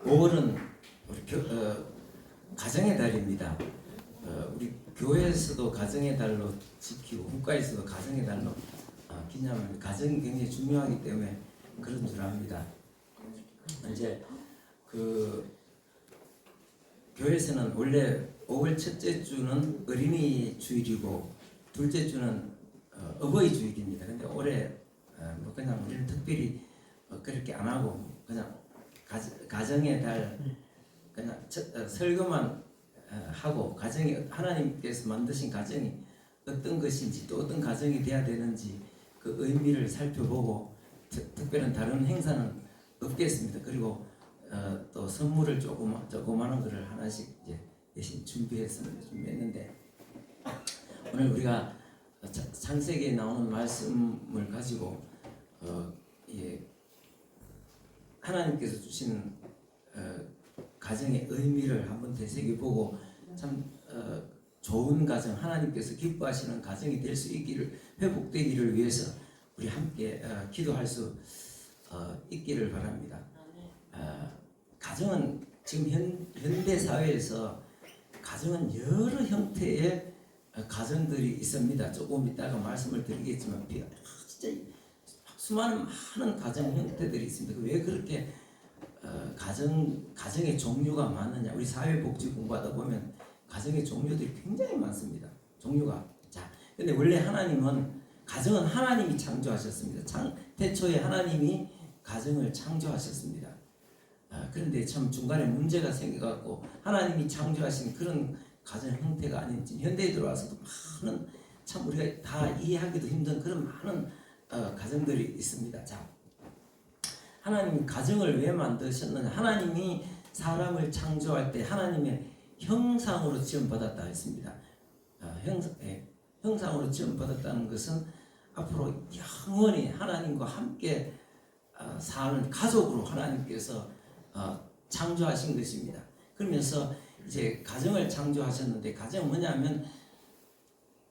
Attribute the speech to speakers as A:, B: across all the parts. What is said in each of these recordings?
A: 5월은 우리 가정의 달입니다. 우리 교회에서도 가정의 달로 지키고 국가에서도 가정의 달로 기념합니다. 가정이 굉장히 중요하기 때문에 그런 줄 압니다. 이제 교회에서는 원래 5월 첫째 주는 어린이 주일이고 둘째 주는 어버이 주일입니다. 근데 올해 뭐 그냥 우리는 특별히 그렇게 안 하고 그냥 가정의 달 그냥 설교만 하고 가정이 하나님께서 만드신 가정이 어떤 것인지 또 어떤 가정이 돼야 되는지 그 의미를 살펴보고 특별한 다른 행사는 없겠습니다. 그리고 또 선물을 조그마한 거를 하나씩 이제 대신 준비했는데 오늘 우리가 창세기에 나오는 말씀을 가지고 하나님께서 주신 가정의 의미를 한번 되새겨보고 참 좋은 가정, 하나님께서 기뻐하시는 가정이 될 수 있기를, 회복되기를 위해서 우리 함께 기도할 수 있기를 바랍니다. 가정은 지금 현대 사회에서 가정은 여러 형태의 가정들이 있습니다. 조금 이따가 말씀을 드리겠지만 진짜 수많은 많은 가정 형태들이 있습니다. 왜 그렇게 가정의 종류가 많느냐? 우리 사회복지 공부하다 보면 가정의 종류들이 굉장히 많습니다. 종류가. 자, 근데 원래 하나님은 가정은 하나님이 창조하셨습니다. 태초에 하나님이 가정을 창조하셨습니다. 그런데 참 중간에 문제가 생겨갖고 하나님이 창조하신 그런 가정 형태가 아닌 현대에 들어와서도 많은 참 우리가 다 이해하기도 힘든 그런 많은 가정들이 있습니다. 자, 하나님이 가정을 왜 만드셨느냐? 하나님이 사람을 창조할 때 하나님의 형상으로 지음받았다 했습니다. 형상으로 지음받았다는 것은 앞으로 영원히 하나님과 함께 사는 가족으로 하나님께서 창조하신 것입니다. 그러면서 이제 가정을 창조하셨는데 가정은 뭐냐면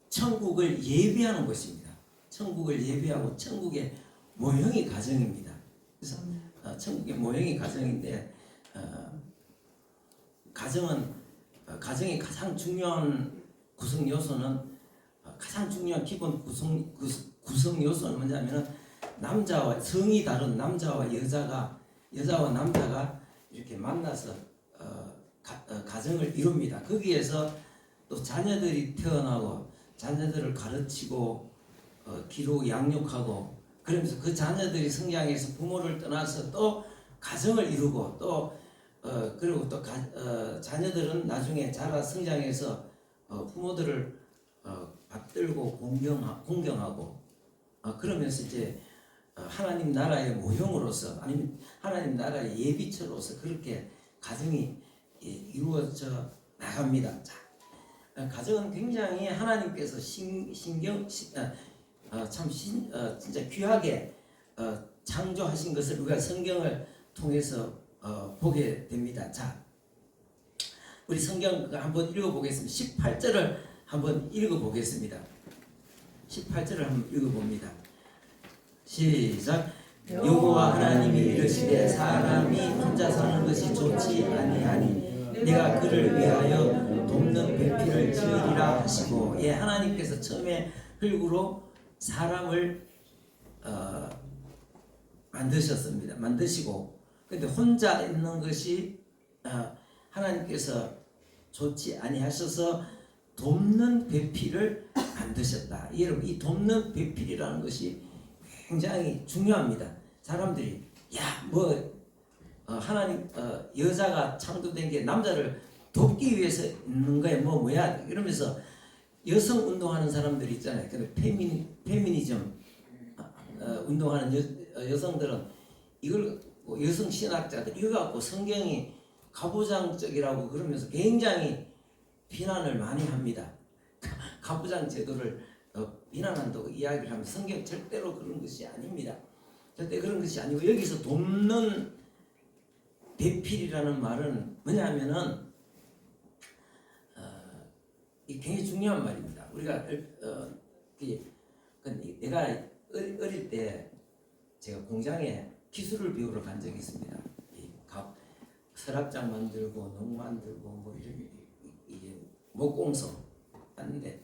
A: 천국을 예비하는 것입니다. 천국을 예비하고 천국의 모형이 가정입니다. 그래서 천국의 모형이 가정인데 가정의 가장 중요한 구성 요소는 가장 중요한 기본 구성 요소는 뭐냐면은 남자와 성이 다른 남자와 여자와 남자가 이렇게 만나서 가정을 이룹니다. 거기에서 또 자녀들이 태어나고 자녀들을 가르치고 기르고 양육하고 그러면서 그 자녀들이 성장해서 부모를 떠나서 또 가정을 이루고 또 그리고 또 자녀들은 나중에 자라 성장해서 부모들을 받들고 공경하고 그러면서 이제 하나님 나라의 모형으로서 아니면 하나님 나라의 예비처로서 그렇게 가정이 이루어져 나갑니다. 자, 가정은 굉장히 하나님께서 진짜 귀하게 창조하신 것을 우리가 성경을 통해서 보게 됩니다. 자, 우리 성경 한번 읽어보겠습니다. 18절을 한번 읽어보겠습니다. 18절을 한번 읽어봅니다. 시작. 여호와 하나님이 이르시되 사람이 혼자 사는 것이 좋지 아니하니 내가 그를 위하여 돕는 배필을 지으리라 하시고, 하나님께서 처음에 흙으로 사람을 만드셨습니다. 만드시고, 근데 혼자 있는 것이 하나님께서 좋지 아니하셔서 돕는 배필을 만드셨다. 여러분, 이 돕는 배필이라는 것이 굉장히 중요합니다. 사람들이 하나님 여자가 창조된 게 남자를 돕기 위해서 있는 거야 뭐야 이러면서 여성 운동하는 사람들이 있잖아요. 근데 페미니즘 운동하는 여성들은 이걸 여성 신학자들 이거 갖고 성경이 가부장적이라고 그러면서 굉장히 비난을 많이 합니다. 가부장 제도를 비난한다고 이야기를 하면 성경 절대로 그런 것이 아닙니다. 절대 그런 것이 아니고 여기서 돕는 배필이라는 말은 뭐냐면은 이 굉장히 중요한 말입니다. 우리가 내가 어릴 때 제가 공장에 기술을 배우러 간 적이 있습니다. 철학장 만들고 농 만들고 뭐 이런 이게 목공소 하는데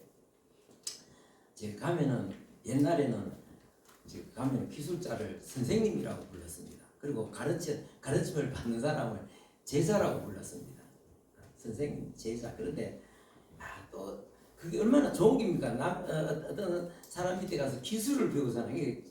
A: 제가 가면은 옛날에는 이제 가면 기술자를 선생님이라고 불렀습니다. 그리고 가르침을 받는 사람을 제자라고 불렀습니다. 선생님, 제자. 그런데 또 그게 얼마나 좋은 겁니까? 어떤 사람 밑에 가서 기술을 배우잖아요. 이게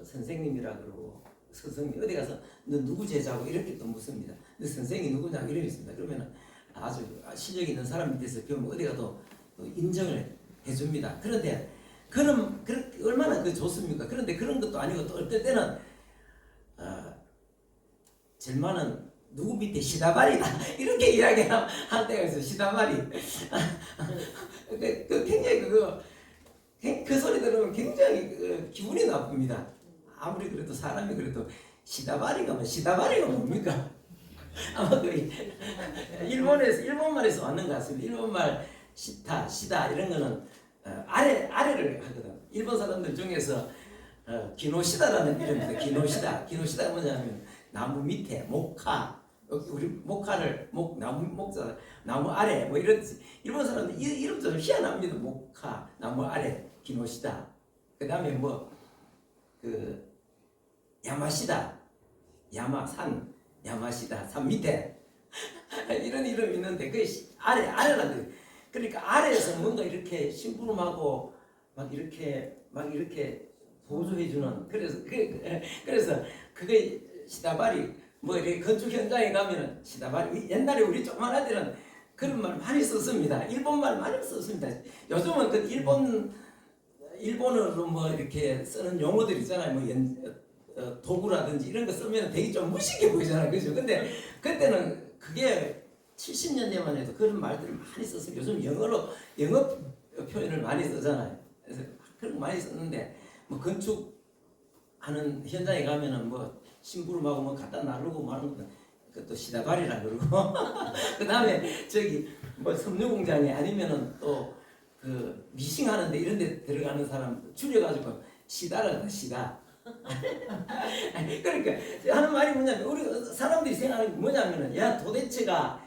A: 선생님이라 그러고 스승님 어디 가서 너 누구 제자고 이렇게 또 묻습니다. 너 선생이 누구냐 이런 있습니다. 그러면은 아주 실력 있는 사람 밑에서 배우면 어디 가도 또 인정을 해줍니다. 그런데 그럼 얼마나 그 좋습니까? 그런데 그런 것도 아니고 또 어떨 때는 제일 많은 누구 밑에 시다발이다 이렇게 이야기할 때가 있어요. 시다발이 굉장히 그 소리 들으면 굉장히 기분이 나쁩니다. 아무리 그래도 사람이 그래도 시다발이가 뭡니까? 아마 그 일본말에서 왔는 것 같습니다. 일본말 시다 이런 거는 아래를 하거든. 일본 사람들 중에서 기노시다라는 이름입니다. 기노시다가 뭐냐면 나무 밑에 목화, 우리 목화를 나무 아래 뭐 이런 일본 사람들 이름 좀 희한합니다. 목화 나무 아래 기노시다. 그다음에 뭐 그 야마시다 야마산 야마시다 산 밑에 이런 이름 있는데 그 아래라는 그러니까 아래에서 뭔가 이렇게 심부름하고 막 이렇게 보조해주는 그래서 그게 시다발이 뭐 이렇게 건축 현장에 가면은 시다발이 옛날에 우리 조그만할 때는 그런 말 많이 썼습니다. 일본말 많이 썼습니다. 요즘은 그 일본어로 뭐 이렇게 쓰는 용어들 있잖아요. 뭐 도구라든지 이런 거 쓰면 되게 좀 무식해 보이잖아요. 그죠? 근데 그때는 그게 70년대만 해도 그런 말들을 많이 썼어요. 요즘 영어 표현을 많이 쓰잖아요. 그래서 그런 거 많이 썼는데 뭐 건축하는 현장에 가면은 뭐 심부름하고 뭐 갖다 나르고 뭐 하는 것도 그것도 시다발이라 그러고 그 다음에 저기 뭐 섬유 공장에 아니면은 또 그 미싱하는데 이런 데 들어가는 사람 줄여가지고 시다라고 시다. 그러니까 하는 말이 뭐냐면 우리 사람들이 생각하는 게 뭐냐면은 야 도대체가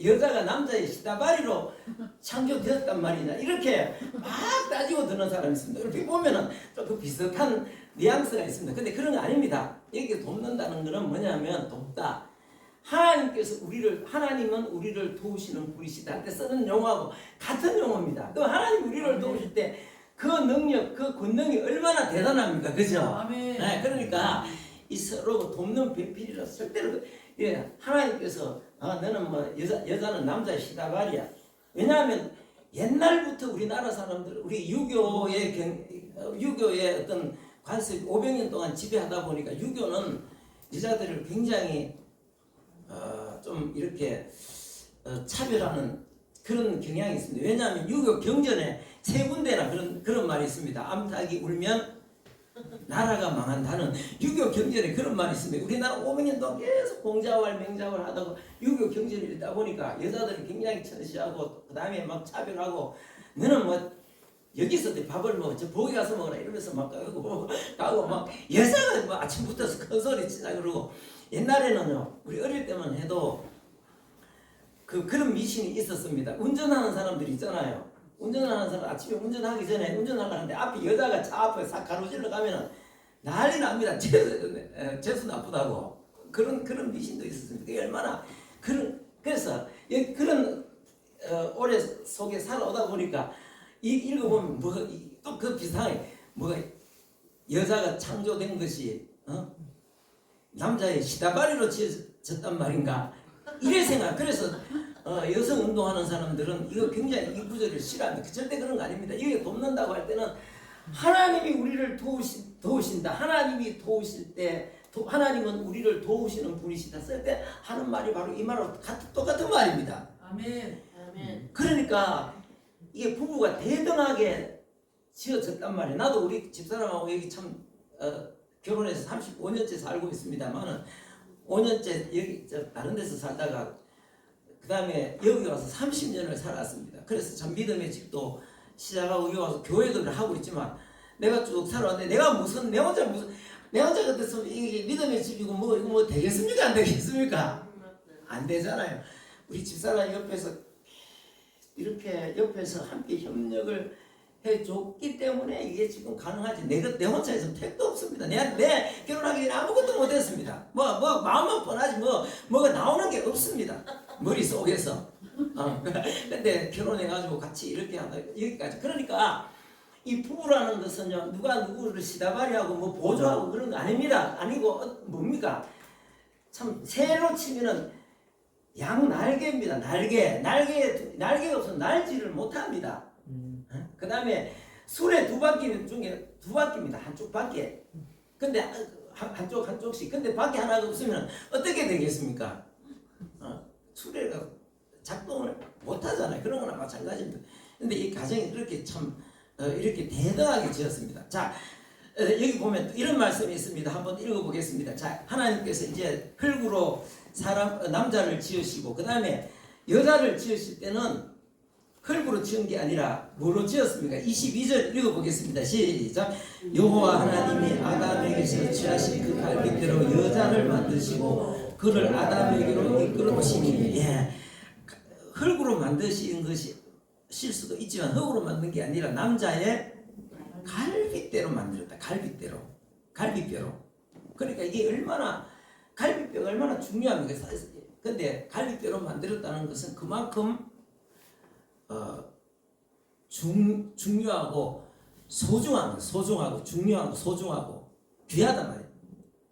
A: 여자가 남자의 시다바리로 창조되었단 말이냐 이렇게 막 따지고 드는 사람이 있습니다. 이렇게 보면은 좀 비슷한 뉘앙스가 있습니다. 근데 그런 거 아닙니다. 여기 돕는다는 것은 뭐냐면 돕다. 하나님은 우리를 도우시는 분이시다 할 때 쓰는 용어하고 같은 용어입니다. 또 하나님 우리를 도우실 때 그 능력, 그 권능이 얼마나 대단합니까? 그죠?
B: 아멘.
A: 네, 그러니까 이 서로 돕는 배필이라 절대로 하나님께서 너는 뭐 여자는 남자의 시다발이야. 왜냐하면 옛날부터 우리나라 사람들 우리 유교의 어떤 관습 500년 동안 지배하다 보니까 유교는 여자들을 굉장히 좀 이렇게 차별하는 그런 경향이 있습니다. 왜냐하면 유교 경전에 세 군데나 그런 말이 있습니다. 암탉이 울면 나라가 망한다는 유교 경전에 그런 말이 있습니다. 우리나라 500년 동안 계속 공자왈 맹자왈 하다가 유교 경전을 읽다 보니까 여자들을 굉장히 천시하고 그 다음에 막 차별하고 너는 뭐 여기서 밥을 뭐 저 보기 가서 먹으라 이러면서 막 가고 막 여자가 뭐 아침부터 큰 소리 치나 그러고 옛날에는요 우리 어릴 때만 해도 그런 미신이 있었습니다. 운전하는 사람들 있잖아요. 운전하는 사람 아침에 운전하기 전에 운전하려는데 앞에 여자가 차 앞에 싹 가로질러 가면은 난리 납니다. 재수 나쁘다고 그런 미신도 있었습니다. 그게 얼마나 그래서 그런 오래 속에 살아오다 보니까 읽어보면 또 그 비슷하게 여자가 창조된 것이 남자의 시다바리로 지어졌단 말인가 이래 생각. 그래서 여성 운동하는 사람들은 이거 굉장히 이 구절을 싫어합니다. 절대 그런 거 아닙니다. 이게 돕는다고 할 때는 하나님이 우리를 도우신다. 하나님이 도우실 때 하나님은 우리를 도우시는 분이시다 쓸 때 하는 말이 바로 이 말하고 똑같은 말입니다.
B: 아멘.
C: 아멘.
A: 그러니까 이게 부부가 대등하게 지어졌단 말이에요. 나도 우리 집사람하고 여기 참 결혼해서 35년째 살고 있습니다만은 5년째 여기 다른 데서 살다가 그 다음에 여기 와서 30년을 살았습니다. 그래서 참 믿음의 집도 시작하고 여기 와서 교회도 하고 있지만 내가 쭉 살아왔는데 내가 내 혼자 무슨 내 혼자 같았으면 이게 믿음의 집이고 뭐 이거 뭐 되겠습니까? 안 되겠습니까? 안 되잖아요. 우리 집사람 옆에서 이렇게 옆에서 함께 협력을 해줬기 때문에 이게 지금 가능하지. 내 혼자 있으면 택도 없습니다. 내 결혼하기 전에 아무것도 못했습니다. 마음만 뻔하지 뭐가 나오는 게 없습니다. 머릿속에서. 근데 결혼해가지고 같이 이렇게 하다 여기까지. 그러니까 이 부부라는 것은요, 누가 누구를 시다바리하고 뭐 보조하고 그런 거 아닙니다. 아니고 뭡니까? 참 새로 치면은 양날개입니다. 날개가 없으면 날지를 못합니다. 그 다음에 술의 두 바퀴 중에 두 바퀴입니다. 한쪽 바퀴. 근데 한쪽씩. 근데 바퀴 하나가 없으면 어떻게 되겠습니까? 수레가 작동을 못하잖아요. 그런 거나 마찬가지입니다. 근데 이 가정이 이렇게 참 이렇게 대단하게 지었습니다. 자, 여기 보면 이런 말씀이 있습니다. 한번 읽어보겠습니다. 자, 하나님께서 이제 흙으로 남자를 지으시고 그 다음에 여자를 지으실 때는 흙으로 지은 게 아니라 뭐로 지었습니까? 22절 읽어보겠습니다. 시작. 여호와 하나님이 아담에게서 취하신 그 갈빗대로 여자를 만드시고 그를 아담에게로 이끌어 오시니. 예. 흙으로 만드신 것이 실수도 있지만 흙으로 만든 게 아니라 남자의 갈빗대로 만들었다. 갈빗뼈로. 그러니까 이게 얼마나 갈빗뼈가 얼마나 중요합니까? 근데 갈빗뼈로 만들었다는 것은 그만큼 중요하고 소중하고 중요하고 소중하고 귀하단 말이에요.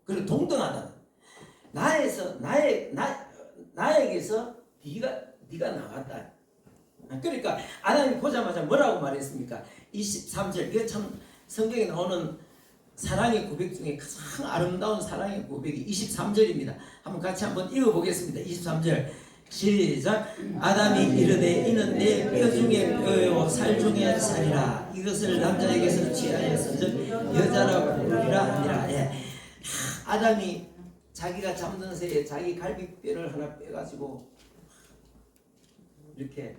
A: 그리고 동등하다. 나에게서 네가 나왔다. 그러니까 아담이 보자마자 뭐라고 말했습니까? 23절. 이거 참 성경에 나오는 사랑의 고백 중에 가장 아름다운 사랑의 고백이 23절입니다. 같이 한번 읽어보겠습니다. 23절. 시작. 아담이 이르되 이는 내 뼈 중에 뼈요 살 중에 살이라. 이것을 남자에게서 취하였은즉 여자라 부르리라 하니라. 예. 아담이 자기가 잠든 새에 자기 갈비뼈를 하나 빼가지고 이렇게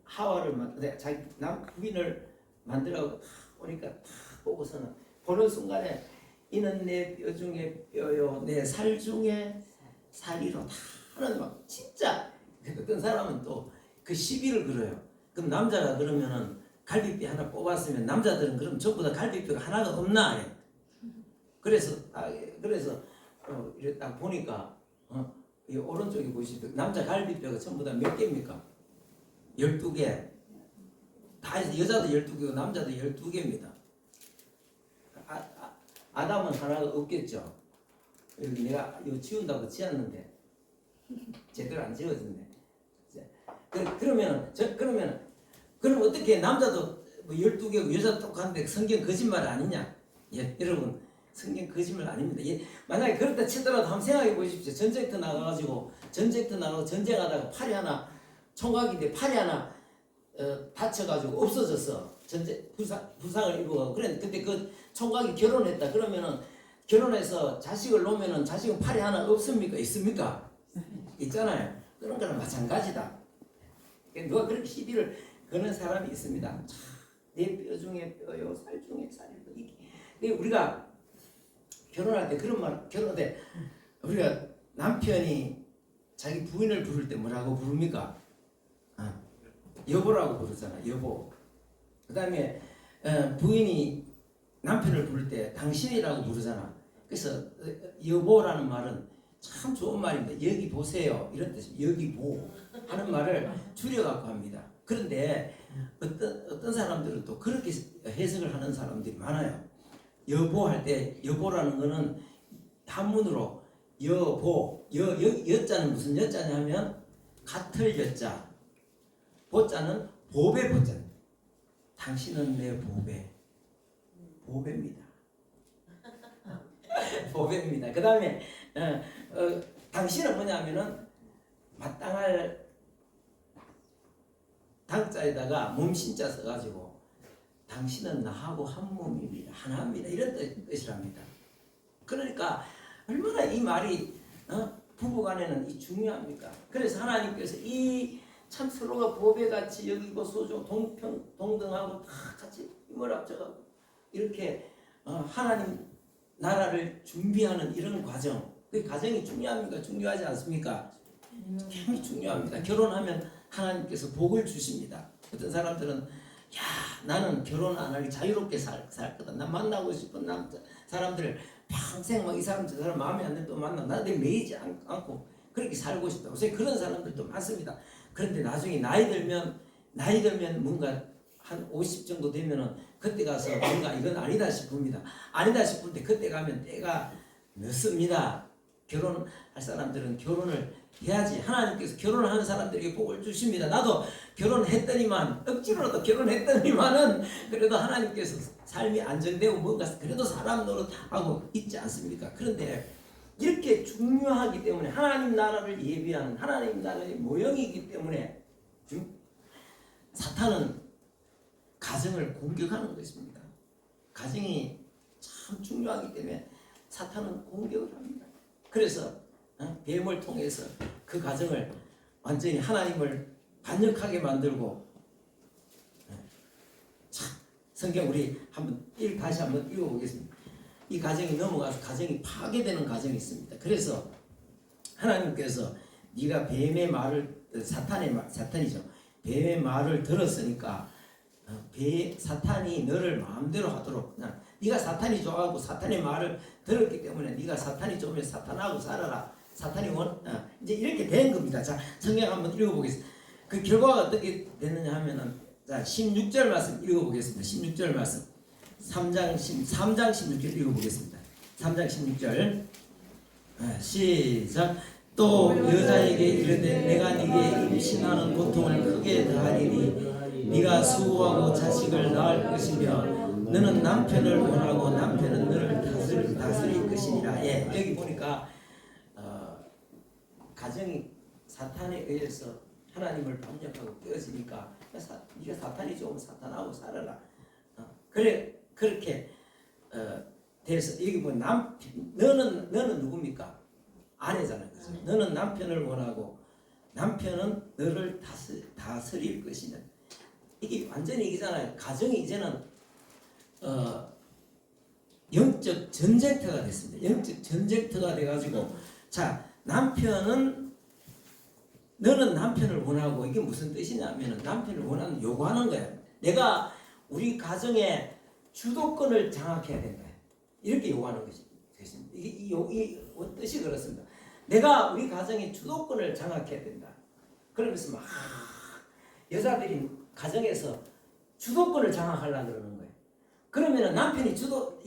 A: 하와를 자기 부인을 만들어 보니까 보고서는 보는 순간에 이는 내 뼈 중에 뼈요 내 살 중에 살이로 다 하는 막 진짜. 어떤 사람은 또 그 시비를 걸어요. 그럼 남자가 그러면은 갈비뼈 하나 뽑았으면 남자들은 그럼 전부 다 갈비뼈가 하나가 없나? 그래서 이렇게 딱 보니까 이 오른쪽에 보시면 남자 갈비뼈가 전부 다 몇 개입니까? 12개. 다 해서 여자도 12개고 남자도 12개입니다. 아담은 하나가 없겠죠. 여기 내가 이거 지운다고 지었는데 제대로 안 지워졌네. 그러면 그럼 어떻게 남자도 뭐 12개고 여자도 똑같은데 성경 거짓말 아니냐? 예, 여러분 성경 거짓말 아닙니다. 예, 만약에 그렇다 치더라도 한번 생각해 보십시오. 전쟁터 나가가지고 전쟁하다가 팔이 하나 총각인데 팔이 하나 다쳐가지고 없어졌어. 부상을 입어가고 근데 그 총각이 결혼했다. 그러면은 결혼해서 자식을 놓으면은 자식은 팔이 하나 없습니까? 있습니까? 있잖아요. 그런 거랑 마찬가지다. 누가 그렇게 시비를 거는 사람이 있습니다. 내 뼈 중에 뼈요, 살 중에 살이고. 우리가 결혼할 때 결혼할 때 우리가 남편이 자기 부인을 부를 때 뭐라고 부릅니까? 여보라고 부르잖아. 여보. 그 다음에 부인이 남편을 부를 때 당신이라고 부르잖아. 그래서 여보라는 말은 참 좋은 말입니다. 여기 보세요 이런 뜻. 여기 보 하는 말을 줄여갖고 합니다. 그런데 어떤 사람들은 또 그렇게 해석을 하는 사람들이 많아요. 여보 할 때 여보라는 거는 한문으로 여보 여자는 무슨 여자냐 하면 같을 여자, 보자는 보배 보자. 당신은 내 보배입니다. 보배입니다. 그 다음에 당신은 뭐냐면은 마땅할 당자에다가 몸신자 써가지고 당신은 나하고 한 몸입니다. 하나입니다. 이런 뜻이랍니다. 그러니까 얼마나 이 말이 부부간에는 이 중요합니까? 그래서 하나님께서 이 참 서로가 보배같이 여기고 소중 동등하고 다 같이 힘을 합쳐가고 이렇게 하나님 나라를 준비하는 이런 과정, 그 과정이 중요합니까? 중요하지 않습니까? 굉장히 중요합니다. 결혼하면 하나님께서 복을 주십니다. 어떤 사람들은 야 나는 결혼 안 하기 자유롭게 살 거다. 나 만나고 싶은 남자 사람들을 평생 막 이 사람 저 사람 마음에 안 들면 또 만나 나한테 매이지 않고 그렇게 살고 싶다. 그래서 그런 사람들도 많습니다. 그런데 나중에 나이 들면 뭔가 한 50 정도 되면은 그때 가서 뭔가 이건 아니다 싶습니다. 아니다 싶은데 그때 가면 때가 늦습니다. 결혼할 사람들은 결혼을 해야지. 하나님께서 결혼하는 사람들에게 복을 주십니다. 나도 결혼했더니만 억지로라도 결혼했더니만은 그래도 하나님께서 삶이 안정되고 뭔가 그래도 사람 노릇하고 있지 않습니까? 그런데 이렇게 중요하기 때문에 하나님 나라를 예비하는 하나님 나라의 모형이기 때문에 사탄은 가정을 공격하는 것입니다. 가정이 참 중요하기 때문에 사탄은 공격을 합니다. 그래서 뱀을 통해서 그 가정을 완전히 하나님을 반역하게 만들고 참 성경 우리 다시 한번 읽어보겠습니다. 이 가정이 넘어가서 가정이 파괴되는 가정이 있습니다. 그래서 하나님께서 네가 뱀의 말을 사탄이죠. 뱀의 말을 들었으니까 사탄이 너를 마음대로 하도록 네가 사탄이 좋아하고 사탄의 말을 들었기 때문에 네가 사탄이 좋으면 사탄하고 살아라. 사탄이 이제 이렇게 된 겁니다. 자, 성경 한번 읽어보겠습니다. 그 결과가 어떻게 됐느냐 하면은 자 16절 말씀 읽어보겠습니다. 16절 말씀 3장 16절 읽어보겠습니다. 3장 16절 시작. 또 여자에게 이르되 내가 네게 임신하는 고통을 크게 더하리니 네가 수고하고 자식을 낳을 것이며 너는 남편을 원하고 남편은 너를 다스릴 것이니라. 예, 여기 보니까 가정이 사탄에 의해서 하나님을 반역하고 깨어지니까 네가 사탄이 좋으면 사탄하고 살아라. 그렇게 돼서 여기 보면 너는 누굽니까? 아내잖아요. 그래서 너는 남편을 원하고 남편은 너를 다스릴 것이냐. 이게 완전히 이기잖아요. 가정이 이제는 영적 전쟁터가 됐습니다. 영적 전쟁터가 돼가지고 자 너는 남편을 원하고 이게 무슨 뜻이냐면은 남편을 원하는 요구하는 거야. 내가 우리 가정의 주도권을 장악해야 된다. 이렇게 요구하는 것입니다. 이 뜻이 그렇습니다. 내가 우리 가정의 주도권을 장악해야 된다. 그러면서 막 여자들이 가정에서 주도권을 장악하려고 그러는 거예요. 그러면은 남편이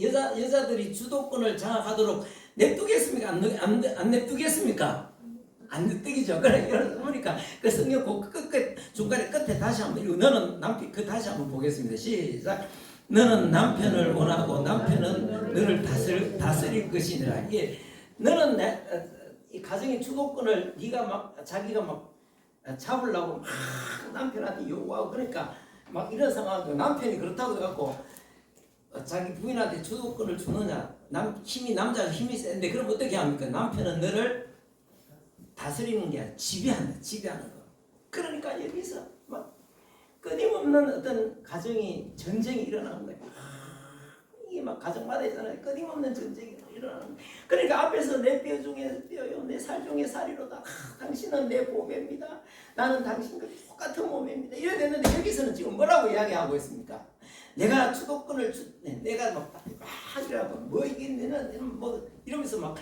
A: 여자들이 주도권을 장악하도록 냅두겠습니까? 안 냅두겠습니까? 안 냅두기죠. 그러니까 그 성경 중간에 끝에 다시 한번 읽고 너는 남편 다시 한번 보겠습니다. 시작. 너는 남편을 원하고 남편은 너를 다스릴 것이니라. 이게 너는 이 가정의 주도권을 자기가 막 잡으려고 막 남편한테 요구하고 그러니까 막 이런 상황도 남편이 그렇다고 해갖고 자기 부인한테 주도권을 주느냐 남자가 힘이 센데 그럼 어떻게 합니까? 남편은 너를 다스리는 게 아니라 지배하는 거. 그러니까 여기서 막 끊임없는 어떤 가정이 전쟁이 일어나는 거예요. 이게 막 가정마다 있잖아요. 끊임없는 전쟁이 일어나는 거예요. 그러니까 앞에서 내 뼈 중에 뼈요, 내 살 중에 살이로다. 당신은 내 보배입니다. 나는 당신과 똑같은 몸입니다. 이래 됐는데 여기서는 지금 뭐라고 이야기하고 있습니까? 내가 주도권을 내가 막 이러고 뭐 이게 내는 뭐 이러면서 막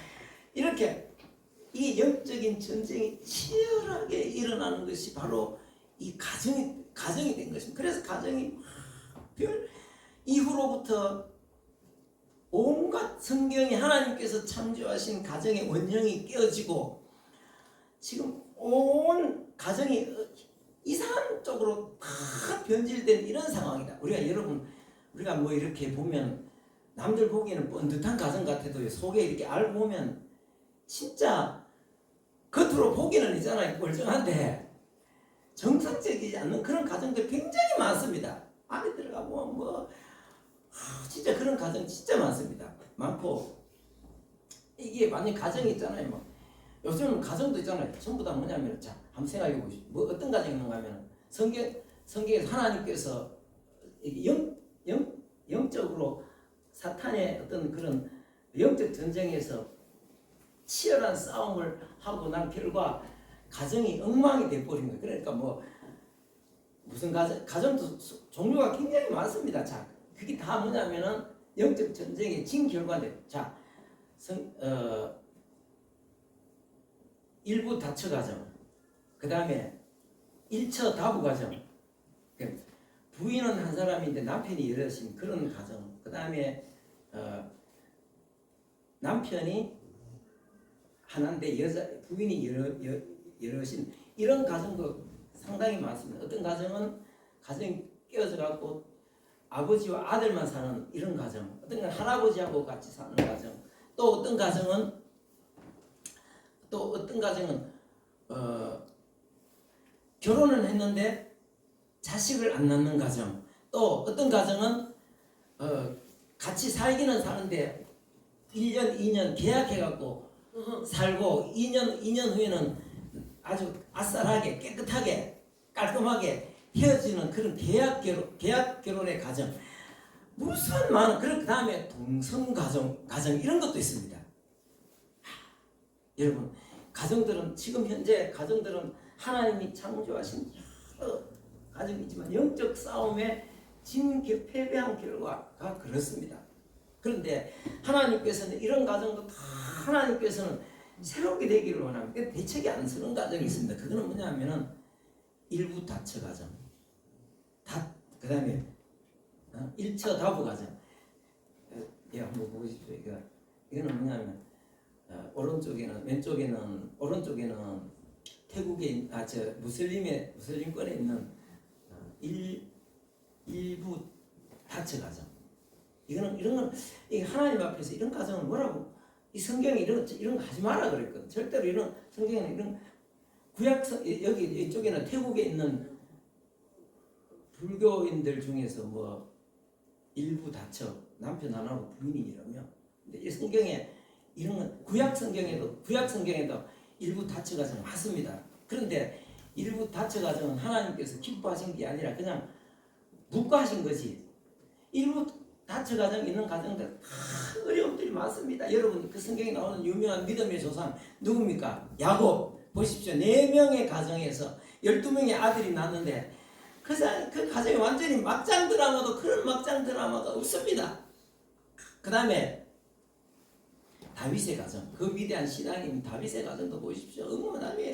A: 이렇게 이 영적인 전쟁이 치열하게 일어나는 것이 바로 이 가정이 된 것입니다. 그래서 가정이 이후로부터 온갖 성경이 하나님께서 창조하신 가정의 원형이 깨어지고 지금 온 가정이 이상한 쪽으로 다 변질된 이런 상황이다. 우리가 뭐 이렇게 보면 남들 보기에는 번듯한 가정 같아도 속에 이렇게 알고 보면 진짜 겉으로 보기는 있잖아요. 멀쩡한데 정상적이지 않는 그런 가정들 굉장히 많습니다. 안에 들어가보면 진짜 그런 가정 진짜 많습니다. 많고 이게 만약 가정이 있잖아요. 뭐 요즘은 가정도 있잖아요. 전부 다 뭐냐면 자 한번 생각해 보시죠. 뭐 어떤 가정이 있는가 하면 성경에서 하나님께서 영적으로 사탄의 어떤 그런 영적 전쟁에서 치열한 싸움을 하고 난 결과 가정이 엉망이 돼버린 거예요. 그러니까 뭐 무슨 가정도 종류가 굉장히 많습니다. 자, 그게 다 뭐냐면은 영적 전쟁에 진 결과인데, 자, 일부 다처 가정, 그 다음에 일처 다부 가정, 부인은 한 사람인데 남편이 여럿인 그런 가정, 그 다음에 남편이 하나인데 부인이 여럿인 이런 가정도 상당히 많습니다. 어떤 가정은 가정이 깨어져 갖고 아버지와 아들만 사는 이런 가정, 어떤 건 할아버지하고 같이 사는 가정, 또 어떤 가정은 결혼을 했는데 자식을 안 낳는 가정, 또 어떤 가정은 같이 살기는 사는데 1년, 2년 계약해갖고 살고 2년 후에는 아주 아싸하게 깨끗하게 깔끔하게 헤어지는 그런 계약 결혼의 가정, 무슨 많은 그 다음에 동성 가정 이런 것도 있습니다. 여러분, 가정들은 지금 현재 가정들은 하나님이 창조하신 여러 가정이지만 영적 싸움에 패배한 결과가 그렇습니다. 그런데 하나님께서는 이런 가정도 다 하나님께서는 새롭게 되기를 원합니다. 대책이 안 서는 가정이 있습니다. 그거는 뭐냐면은 일부 다처 가정, 그 다음에 일처 다부 가정. 한번 보십시오. 이거는 뭐냐면 오른쪽에는 태국에 무슬림권에 있는 일부 다처 가정. 이런 건 하나님 앞에서 이런 가정을 뭐라고 이 성경에 이런 거 하지 마라 그랬거든. 절대로 이런 성경에는 이런 여기 이쪽에는 태국에 있는 불교인들 중에서 뭐 일부 다처 남편 하나고 부인이 이러며, 근데 이 성경에 이런 건 구약 성경에도 일부 다처 가정 맞습니다. 그런데 일부 다처 가정은 하나님께서 기뻐하신 게 아니라 그냥 묵과하신 거지. 일부 다처 가정 있는 가정들 다 어려움들이 많습니다. 여러분, 그 성경에 나오는 유명한 믿음의 조상 누굽니까? 야곱. 보십시오. 4명의 가정에서 12명의 아들이 낳는데 그 가정이 완전히 막장 드라마도 그런 막장 드라마가 없습니다. 그 다음에 다윗의 가정, 그 위대한 신앙인 다윗의 가정도 보십시오. 엉망이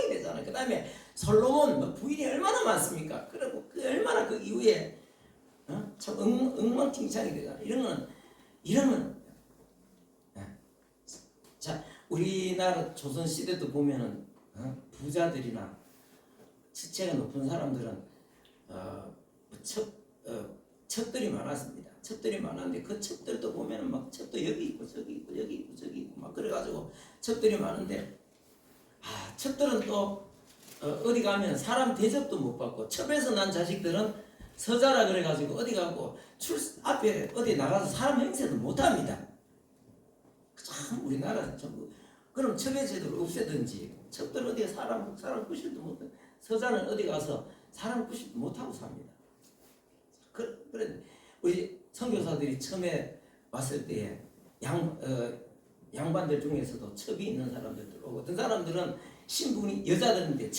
A: 되잖아요. 그 다음에 솔로몬 부인이 얼마나 많습니까? 그리고 얼마나 그 이후에 참 엉망진창이 되잖아요. 이러면 자, 우리나라 조선시대도 보면은 부자들이나 지체가 높은 사람들은 첩들이 많았습니다. 첩들이 많았는데 그 첩들도 보면은 막 첩도 여기 있고 저기 있고 여기 있고 저기 있고 막 그래가지고 첩들이 많은데 첩들은 또 어디 가면 사람 대접도 못 받고, 첩에서 난 자식들은 서자라 그래가지고 어디 가고 앞에 어디 나가서 사람 행세도 못 합니다. 참 우리나라 전부 그럼 첩의 제도를 없애든지, 첩들 어디 사람 구실도 못해, 서자는 어디 가서 사람 구실도 못하고 삽니다. 그래 우리 선교사들이 처음에 왔을 때에 양반들 중에서도 첩이 있는 사람들 들어오고, 어떤 사람들은 신분이 여자들인데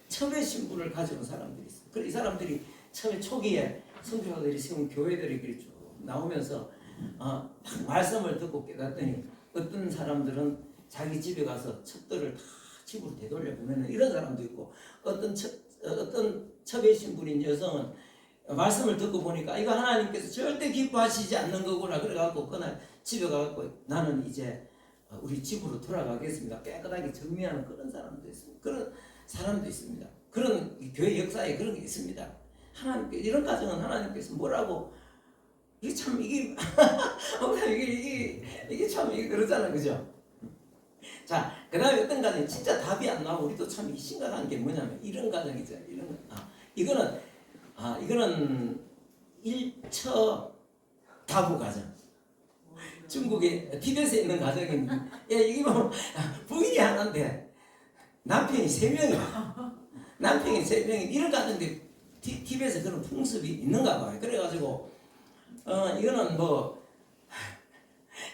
A: 첩의 신분을 가지고 사람들이 있어요. 그래 이 사람들이 처음에 초기에 선교사들이 세운 교회들이 쭉 나오면서 말씀을 듣고 깨닫더니 어떤 사람들은 자기 집에 가서 첩들을 다 집으로 되돌려 보내는 이런 사람도 있고, 어떤 첩의 신분인 여성은 말씀을 듣고 보니까 이거 하나님께서 절대 기뻐하시지 않는 거구나 그래갖고 그날 집에 가갖고 나는 이제 우리 집으로 돌아가겠습니다 깨끗하게 정리하는 그런 사람도 있습니다. 그런 사람도 있습니다. 그런 교회 역사에 그런 게 있습니다. 하나님께 이런 가정은 하나님께서 뭐라고 이게 참 이게 그러잖아, 그죠? 자, 그 다음에 어떤 가정이 진짜 답이 안 나오고 우리도 참 심각한 게 뭐냐면 이런 가정이죠. 이거는 일처 다부 가정. 중국의 티벳에 있는 가정인데, 이게 뭐 부인이 하나인데 남편이 3명이야. 남편이 3명이 이런 가정인데 티벳에 그런 풍습이 있는가 봐요. 그래가지고 이거는 뭐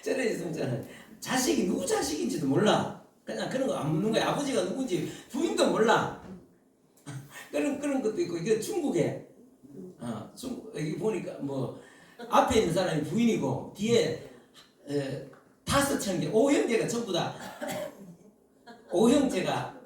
A: 저래 있으면 저는 자식이 누구 자식인지도 몰라. 그냥 그런 거 안 묻는 거야. 아버지가 누군지 부인도 몰라. 그런 것도 있고 이게 중국에 중국 여기 보니까 뭐 앞에 있는 사람이 부인이고 뒤에 5형제 5형제가 전부 다 5형제가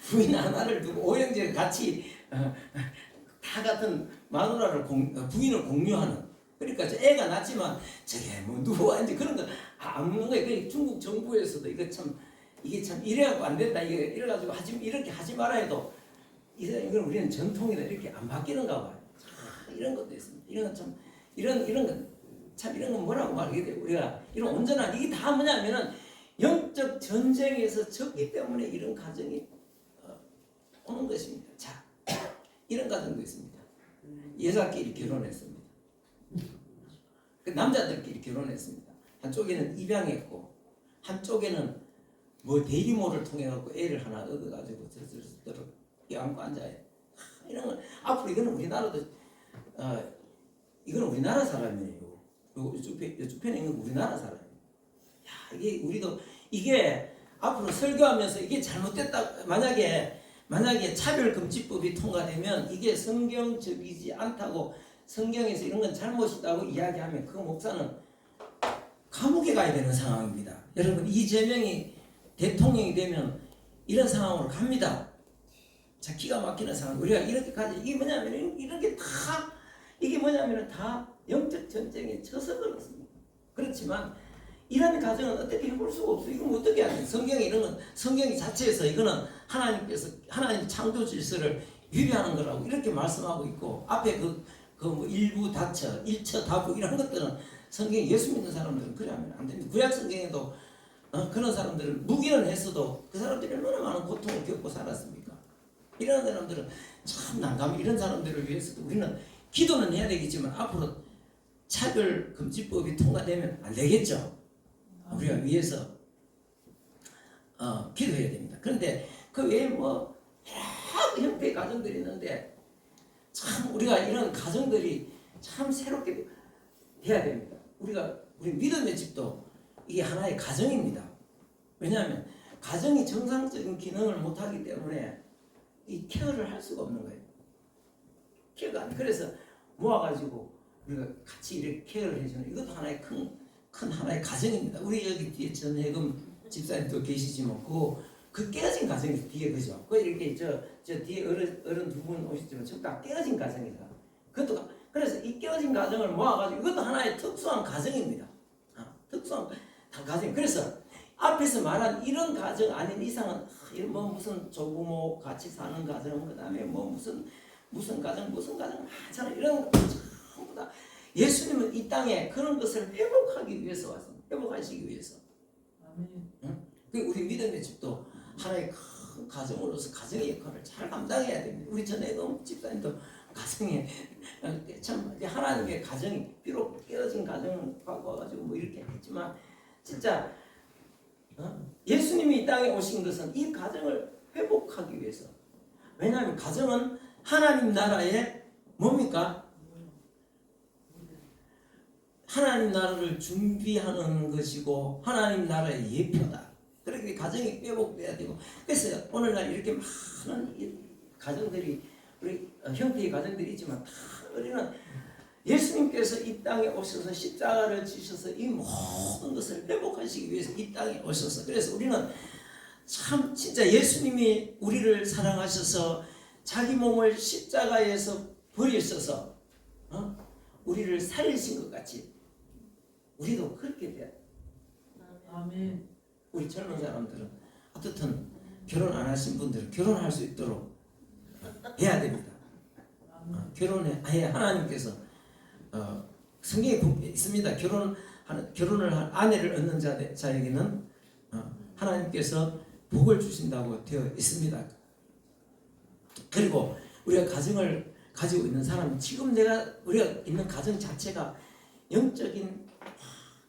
A: 부인 하나를 두고 5형제가 같이 다 같은 마누라를 부인을 공유하는. 그러니까 저 애가 낳지만 저게 뭐 누구와 이제 그런 거 안 묻는 거예요. 그 중국 정부에서도 이게 참 이래갖고 안 된다 이래가지고 이렇게 하지 말아 해도 이건 우리는 전통이다 이렇게 안 바뀌는가 봐요. 이런 것도 있습니다. 이런 참 이런 건 뭐라고 말하게 돼요. 우리가 이런 온전한 이게 다 뭐냐면은 영적 전쟁에서 졌기 때문에 이런 가정이 오는 것입니다. 자, 이런 가정도 있습니다. 여자끼리 결혼했습니다. 그 남자들끼리 결혼했습니다. 한쪽에는 입양했고 한쪽에는 뭐 대리모를 통해 갖고 애를 하나 얻어가지고 저렇게 안고 앉아요. 이런 건 앞으로 이거는 우리나라도 이거는 우리나라 사람이에요. 요 주편에 있는 우리나라 사람이에요. 야, 이게 우리도 이게 앞으로 설교하면서 이게 잘못됐다 만약에 차별금지법이 통과되면 이게 성경적이지 않다고 성경에서 이런 건 잘못이다고 이야기하면 그 목사는 감옥에 가야 되는 상황입니다. 여러분 이재명이 대통령이 되면 이런 상황으로 갑니다. 자, 기가 막히는 상황. 우리가 이렇게까지 이게 뭐냐면 이런 게 다 이게 뭐냐면 다 영적 전쟁에 져서 그렇습니다. 그렇지만 이런 가정은 어떻게 해볼 수가 없어. 이건 어떻게 하냐? 성경이 이런 건 성경이 자체에서 이거는 하나님 창조 질서를 위배하는 거라고 이렇게 말씀하고 있고 앞에 뭐 일부 다처, 일처 다부 이런 것들은 성경 예수 믿는 사람들은 그래 하면 안 됩니다. 구약 성경에도 그런 사람들은 무기는 했어도 그 사람들이 얼마나 많은 고통을 겪고 살았습니까? 이런 사람들은 참 난감해. 이런 사람들을 위해서도 우리는 기도는 해야 되겠지만 앞으로 차별금지법이 통과되면 안 되겠죠. 우리가 위해서 기도해야 됩니다. 그런데 그 외에 뭐 여러 형태의 가정들이 있는데 참 우리가 이런 가정들이 참 새롭게 해야 됩니다. 우리 믿음의 집도 이게 하나의 가정입니다. 왜냐하면 가정이 정상적인 기능을 못하기 때문에 이 케어를 할 수가 없는 거예요. 케어가 안 돼. 그래서 모아가지고 우리가 같이 이렇게 케어를 해주는 이것도 하나의 큰 하나의 가정입니다. 우리 여기 뒤에 전혜금 집사님도 계시지만 그 깨어진 가정이 뒤에 그죠? 그 이렇게 저 뒤에 어른 두 분 오시지만 전부 다 깨어진 가정이다. 그것도 그래서 이 깨어진 가정을 모아가지고 이것도 하나의 특수한 가정입니다. 특수한 가정. 그래서 앞에서 말한 이런 가정 아닌 이상은 뭐 무슨 조부모 같이 사는 가정, 그다음에 뭐 무슨 가정 많잖아요. 이런 거 전부 다 예수님은 이 땅에 그런 것을 회복하기 위해서 왔습니다. 회복하시기 위해서. 아멘. 응? 우리 믿음의 집도 하나의 큰 가정으로서 가정의 역할을 잘 감당해야 됩니다. 우리 전혜금 집사님도 가정에 참 하나님의 가정이 비록 깨어진 가정을 갖고 와가지고 뭐 이렇게 했지만 진짜 예수님이 이 땅에 오신 것은 이 가정을 회복하기 위해서. 왜냐하면 가정은 하나님 나라의 뭡니까? 하나님 나라를 준비하는 것이고 하나님 나라의 예표다. 그렇게 가정이 회복돼야 되고 그래서 오늘날 이렇게 많은 가정들이 우리 형태의 가정들이 있지만 다 우리는 예수님께서 이 땅에 오셔서 십자가를 지셔서 이 모든 것을 회복하시기 위해서 이 땅에 오셔서 그래서 우리는 참 진짜 예수님이 우리를 사랑하셔서 자기 몸을 십자가에서 버리셔서 우리를 살리신 것 같이 우리도 그렇게 돼야 돼. 아멘. 우리 젊은 사람들은 어떻든 결혼 안 하신 분들은 결혼할 수 있도록 해야 됩니다. 결혼해 하나님께서 성경에 있습니다. 결혼을 한 아내를 얻는 자에게는 하나님께서 복을 주신다고 되어 있습니다. 그리고 우리가 가정을 가지고 있는 사람은 지금 우리가 있는 가정 자체가 영적인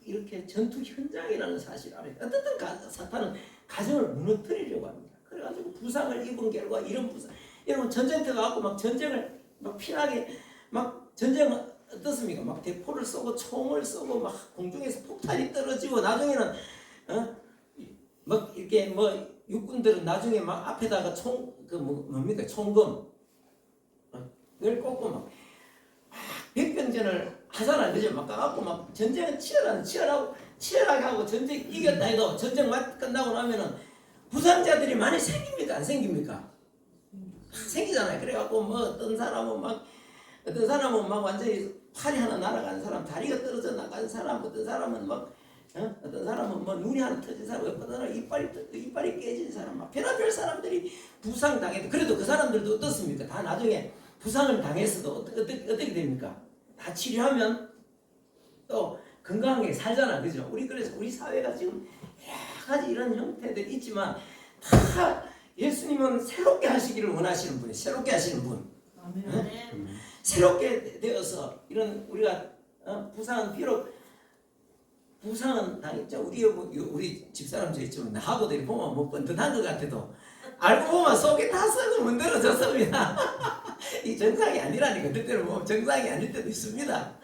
A: 이렇게 전투 현장이라는 사실을 알아요. 어떤 사탄은 가정을 무너뜨리려고 합니다. 그래가지고 부상을 입은 결과 이런 부상. 여러분 전쟁터가 갖고 막 전쟁을 막 피나게 막 전쟁 어떻습니까? 막 대포를 쏘고 총을 쏘고 막 공중에서 폭탄이 떨어지고 나중에는 막 이렇게 뭐 육군들은 나중에 막 앞에다가 뭡니까 총검 을 꽂고 막 백병전을 하잖아, 그죠? 막 가갖고 막 전쟁은 치열하게 하고 전쟁 이겼다 해도 전쟁 끝나고 나면은 부상자들이 많이 생깁니까? 안 생깁니까? 생기잖아요. 그래갖고 뭐 어떤 사람은 막 완전히 팔이 하나 날아가는 사람, 다리가 떨어져 나가는 사람, 어떤 사람은 뭐 눈이 하나 터진 사람, 어떤 사람은 이빨이 깨진 사람, 막 별의별 사람들이 부상 당해도 그래도 그 사람들도 어떻습니까? 다 나중에 부상을 당했어도 어떻게 됩니까? 다 치료하면 또 건강하게 살잖아, 그죠? 그래서 우리 사회가 지금 여러 가지 이런 형태들이 있지만 다 예수님은 새롭게 하시기를 원하시는 분이 새롭게 하시는 분. 아멘. 새롭게 되어서 이런 우리가 부상은 당했죠. 우리 집사람 저 있죠. 나하고 보면 뭐 뻔뻔한 것 같아도 알고 보면 속에 다 썩어 문드러졌습니다. 이 정상이 아니라니까. 그때는 뭐 정상이 아닐 때도 있습니다.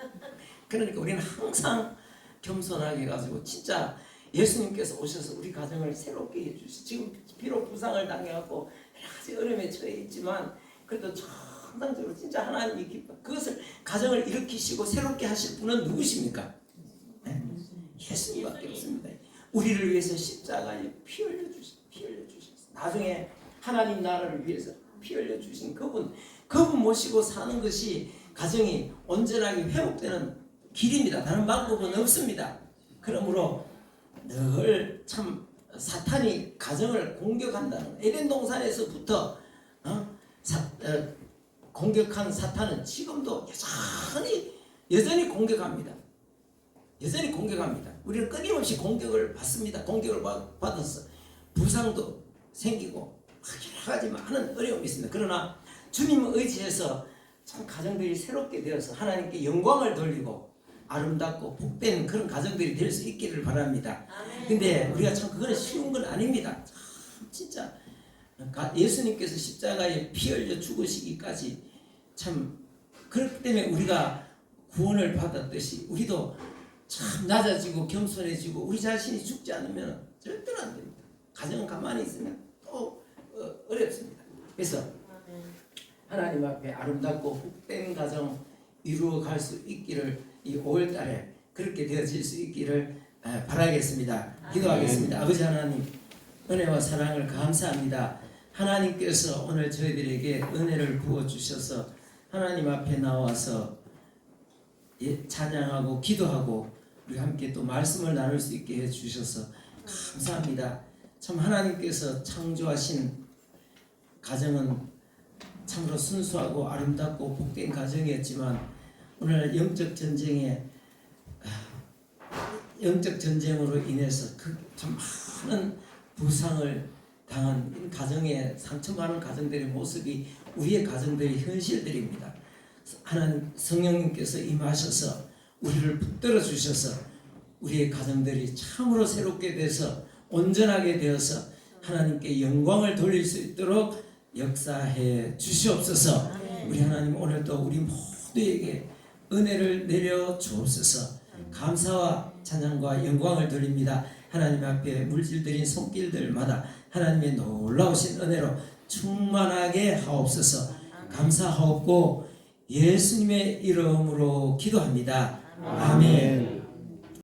A: 그러니까 우리는 항상 겸손하게 해가지고 진짜 예수님께서 오셔서 우리 가정을 새롭게 해주시. 지금 비록 부상을 당해갖고 여러 가지 어려움에 처해 있지만 그래도 정상적으로 진짜 하나님이 기뻐. 그것을 가정을 일으키시고 새롭게 하실 분은 누구십니까? 네? 예수님밖에 없습니다. 우리를 위해서 십자가에 피 흘려 주셨어요. 나중에 하나님 나라를 위해서 피 흘려 주신 그분 모시고 사는 것이 가정이 온전하게 회복되는 길입니다. 다른 방법은 없습니다. 그러므로 늘 참 사탄이 가정을 공격한다는 에덴 동산에서부터 공격한 사탄은 지금도 여전히 공격합니다. 여전히 공격합니다. 우리는 끊임없이 공격을 받습니다. 공격을 받아서 부상도 생기고 여러 가지 많은 어려움이 있습니다. 그러나 주님을 의지해서 참 가정들이 새롭게 되어서 하나님께 영광을 돌리고 아름답고 복된 그런 가정들이 될 수 있기를 바랍니다. 근데 우리가 참 그건 쉬운 건 아닙니다. 참 진짜 예수님께서 십자가에 피 흘려 죽으시기까지 참 그렇기 때문에 우리가 구원을 받았듯이 우리도 참 낮아지고 겸손해지고 우리 자신이 죽지 않으면 절대로 안 됩니다. 가정은 가만히 있으면 또 어렵습니다. 그래서 하나님 앞에 아름답고 복된 가정 이루어갈 수 있기를 이 5월달에 그렇게 되어질 수 있기를 바라겠습니다. 기도하겠습니다. 아버지 하나님, 은혜와 사랑을 감사합니다. 하나님께서 오늘 저희들에게 은혜를 부어주셔서 하나님 앞에 나와서 찬양하고 기도하고 우리 함께 또 말씀을 나눌 수 있게 해주셔서 감사합니다. 참 하나님께서 창조하신 가정은 참으로 순수하고 아름답고 복된 가정이었지만 오늘 영적 전쟁으로 인해서 참 많은 부상을 당한 가정의 상처 많은 가정들의 모습이 우리의 가정들의 현실들입니다. 하나님 성령님께서 임하셔서 우리를 붙들어 주셔서 우리의 가정들이 참으로 새롭게 돼서 온전하게 되어서 하나님께 영광을 돌릴 수 있도록 역사해 주시옵소서. 우리 하나님 오늘도 우리 모두에게 은혜를 내려 주옵소서. 감사와 찬양과 영광을 돌립니다. 하나님 앞에 물질들인 손길들마다 하나님의 놀라우신 은혜로 충만하게 하옵소서. 감사하옵고 예수님의 이름으로 기도합니다. 아멘.